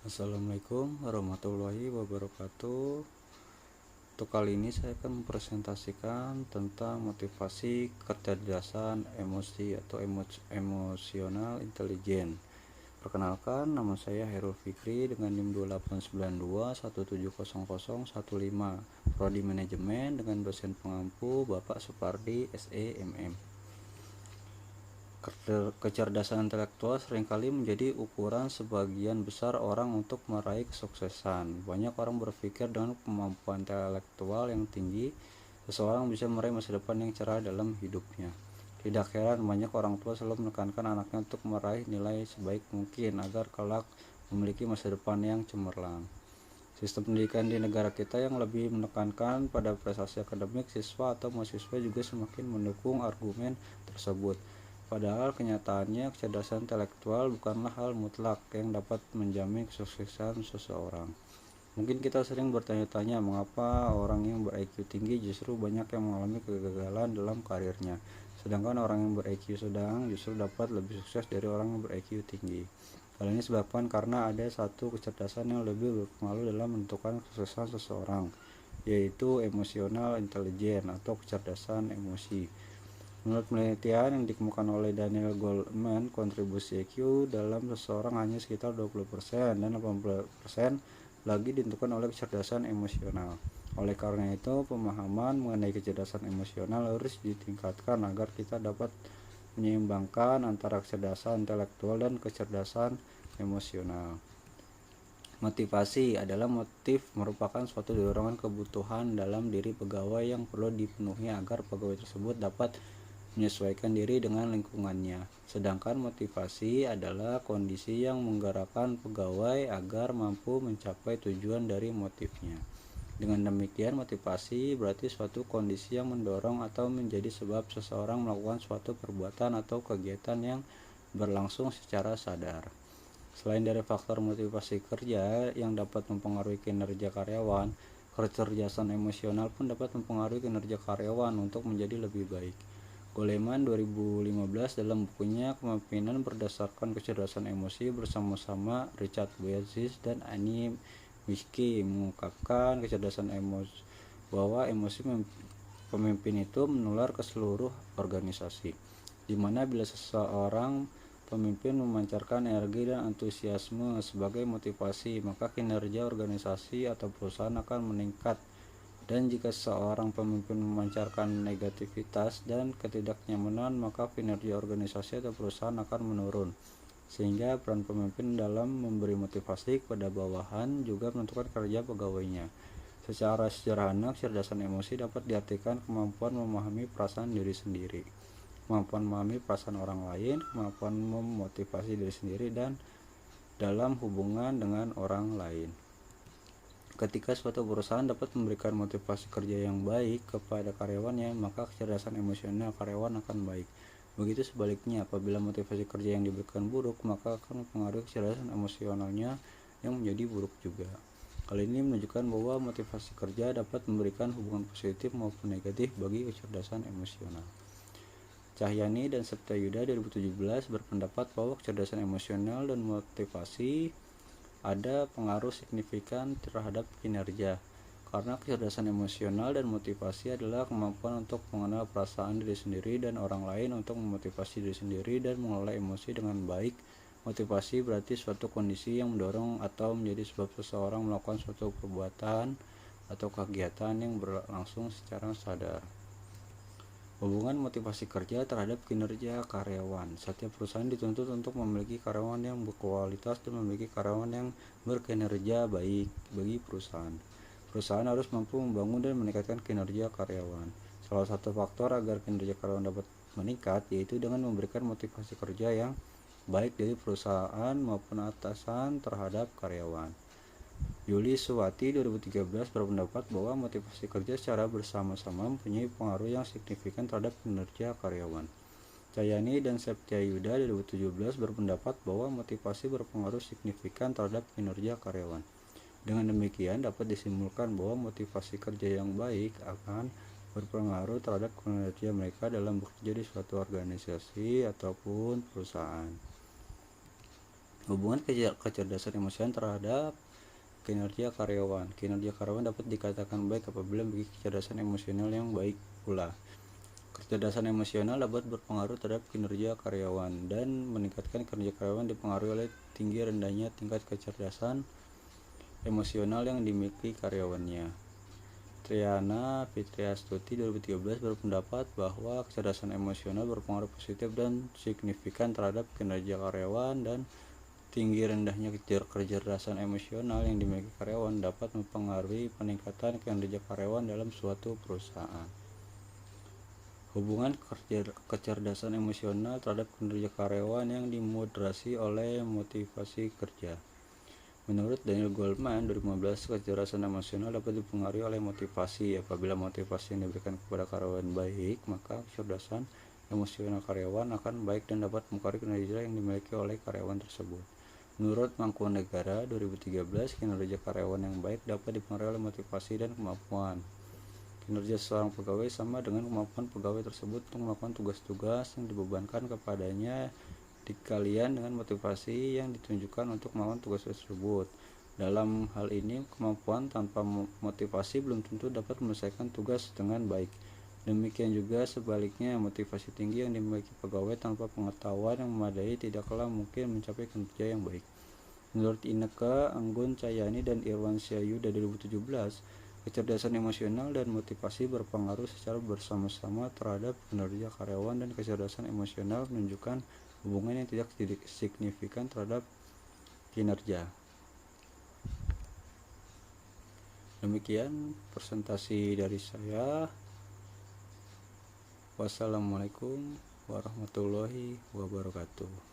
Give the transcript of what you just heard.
Assalamualaikum warahmatullahi wabarakatuh. Untuk kali ini saya akan mempresentasikan tentang motivasi kecerdasan emosi atau emosional intelijen. Perkenalkan, nama saya Herul Fikri dengan NIM 2892170015, Prodi Manajemen dengan dosen pengampu Bapak Supardi SEMM. Kecerdasan intelektual seringkali menjadi ukuran sebagian besar orang untuk meraih kesuksesan. Banyak orang berpikir dengan kemampuan intelektual yang tinggi, seseorang bisa meraih masa depan yang cerah dalam hidupnya. Tidak heran banyak orang tua selalu menekankan anaknya untuk meraih nilai sebaik mungkin agar kelak memiliki masa depan yang cemerlang. Sistem pendidikan di negara kita yang lebih menekankan pada prestasi akademik siswa atau mahasiswa juga semakin mendukung argumen tersebut. Padahal kenyataannya kecerdasan intelektual bukanlah hal mutlak yang dapat menjamin kesuksesan seseorang. Mungkin kita sering bertanya-tanya mengapa orang yang ber-IQ tinggi justru banyak yang mengalami kegagalan dalam karirnya, sedangkan orang yang ber-IQ sedang justru dapat lebih sukses dari orang yang ber-IQ tinggi. Hal ini disebabkan karena ada satu kecerdasan yang lebih berpengaruh dalam menentukan kesuksesan seseorang, yaitu emosional intelijen atau kecerdasan emosi. Menurut penelitian yang dikemukakan oleh Daniel Goleman, kontribusi IQ dalam seseorang hanya sekitar 20% dan 80% lagi ditentukan oleh kecerdasan emosional. Oleh karena itu, pemahaman mengenai kecerdasan emosional harus ditingkatkan agar kita dapat menyeimbangkan antara kecerdasan intelektual dan kecerdasan emosional. Motivasi adalah merupakan suatu dorongan kebutuhan dalam diri pegawai yang perlu dipenuhi agar pegawai tersebut dapat menyesuaikan diri dengan lingkungannya. Sedangkan motivasi adalah kondisi yang menggerakkan pegawai agar mampu mencapai tujuan dari motifnya. Dengan demikian, motivasi berarti suatu kondisi yang mendorong atau menjadi sebab seseorang melakukan suatu perbuatan atau kegiatan yang berlangsung secara sadar. Selain dari faktor motivasi kerja yang dapat mempengaruhi kinerja karyawan, kecerdasan emosional pun dapat mempengaruhi kinerja karyawan untuk menjadi lebih baik. Goleman 2015 dalam bukunya Kepemimpinan Berdasarkan Kecerdasan Emosi bersama-sama Richard Boyaziz dan Annie Miski mengungkapkan kecerdasan emosi bahwa emosi pemimpin itu menular ke seluruh organisasi, di mana bila seseorang pemimpin memancarkan energi dan antusiasme sebagai motivasi, maka kinerja organisasi atau perusahaan akan meningkat. Dan jika seorang pemimpin memancarkan negativitas dan ketidaknyamanan, maka kinerja organisasi atau perusahaan akan menurun. Sehingga peran pemimpin dalam memberi motivasi kepada bawahan juga menentukan kerja pegawainya. Secara sederhana, kecerdasan emosi dapat diartikan kemampuan memahami perasaan diri sendiri, kemampuan memahami perasaan orang lain, kemampuan memotivasi diri sendiri dan dalam hubungan dengan orang lain. Ketika suatu perusahaan dapat memberikan motivasi kerja yang baik kepada karyawannya, maka kecerdasan emosional karyawan akan baik. Begitu sebaliknya, apabila motivasi kerja yang diberikan buruk, maka akan mempengaruhi kecerdasan emosionalnya yang menjadi buruk juga. Hal ini menunjukkan bahwa motivasi kerja dapat memberikan hubungan positif maupun negatif bagi kecerdasan emosional. Cahyani dan Septayuda 2017 berpendapat bahwa kecerdasan emosional dan motivasi ada pengaruh signifikan terhadap kinerja, karena kecerdasan emosional dan motivasi adalah kemampuan untuk mengenal perasaan diri sendiri dan orang lain, untuk memotivasi diri sendiri dan mengelola emosi dengan baik. Motivasi berarti suatu kondisi yang mendorong atau menjadi sebab seseorang melakukan suatu perbuatan atau kegiatan yang berlangsung secara sadar. Hubungan motivasi kerja terhadap kinerja karyawan. Setiap perusahaan dituntut untuk memiliki karyawan yang berkualitas dan memiliki karyawan yang berkinerja baik bagi perusahaan. Perusahaan harus mampu membangun dan meningkatkan kinerja karyawan. Salah satu faktor agar kinerja karyawan dapat meningkat yaitu dengan memberikan motivasi kerja yang baik dari perusahaan maupun atasan terhadap karyawan. Yuli Suwati 2013 berpendapat bahwa motivasi kerja secara bersama-sama mempunyai pengaruh yang signifikan terhadap kinerja karyawan. Cahyani dan Septyayuda 2017 berpendapat bahwa motivasi berpengaruh signifikan terhadap kinerja karyawan. Dengan demikian dapat disimpulkan bahwa motivasi kerja yang baik akan berpengaruh terhadap kinerja mereka dalam bekerja di suatu organisasi ataupun perusahaan. Hubungan kecerdasan emosional terhadap kinerja karyawan. Kinerja karyawan dapat dikatakan baik apabila memiliki kecerdasan emosional yang baik pula. Kecerdasan emosional dapat berpengaruh terhadap kinerja karyawan, dan meningkatkan kinerja karyawan dipengaruhi oleh tinggi rendahnya tingkat kecerdasan emosional yang dimiliki karyawannya. Triana Fitriastuti 2013 berpendapat bahwa kecerdasan emosional berpengaruh positif dan signifikan terhadap kinerja karyawan, dan tinggi rendahnya kecerdasan emosional yang dimiliki karyawan dapat mempengaruhi peningkatan kinerja karyawan dalam suatu perusahaan. Hubungan kecerdasan emosional terhadap kinerja karyawan yang dimoderasi oleh motivasi kerja. Menurut Daniel Goleman 2015, kecerdasan emosional dapat dipengaruhi oleh motivasi. Apabila motivasi yang diberikan kepada karyawan baik, maka kecerdasan emosional karyawan akan baik dan dapat mempengaruhi kinerja yang dimiliki oleh karyawan tersebut. Menurut Mangkunegara 2013, kinerja karyawan yang baik dapat dipengaruhi oleh motivasi dan kemampuan. Kinerja seorang pegawai sama dengan kemampuan pegawai tersebut untuk melakukan tugas-tugas yang dibebankan kepadanya, dikalian dengan motivasi yang ditunjukkan untuk melakukan tugas tersebut. Dalam hal ini, kemampuan tanpa motivasi belum tentu dapat menyelesaikan tugas dengan baik. Demikian juga sebaliknya, motivasi tinggi yang dimiliki pegawai tanpa pengetahuan yang memadai tidaklah mungkin mencapai kinerja yang baik. Menurut Ineke Anggun Cahyani dan Irwan Syahyu dari 2017, kecerdasan emosional dan motivasi berpengaruh secara bersama-sama terhadap kinerja karyawan, dan kecerdasan emosional menunjukkan hubungan yang tidak signifikan terhadap kinerja. Demikian presentasi dari saya. Wassalamualaikum warahmatullahi wabarakatuh.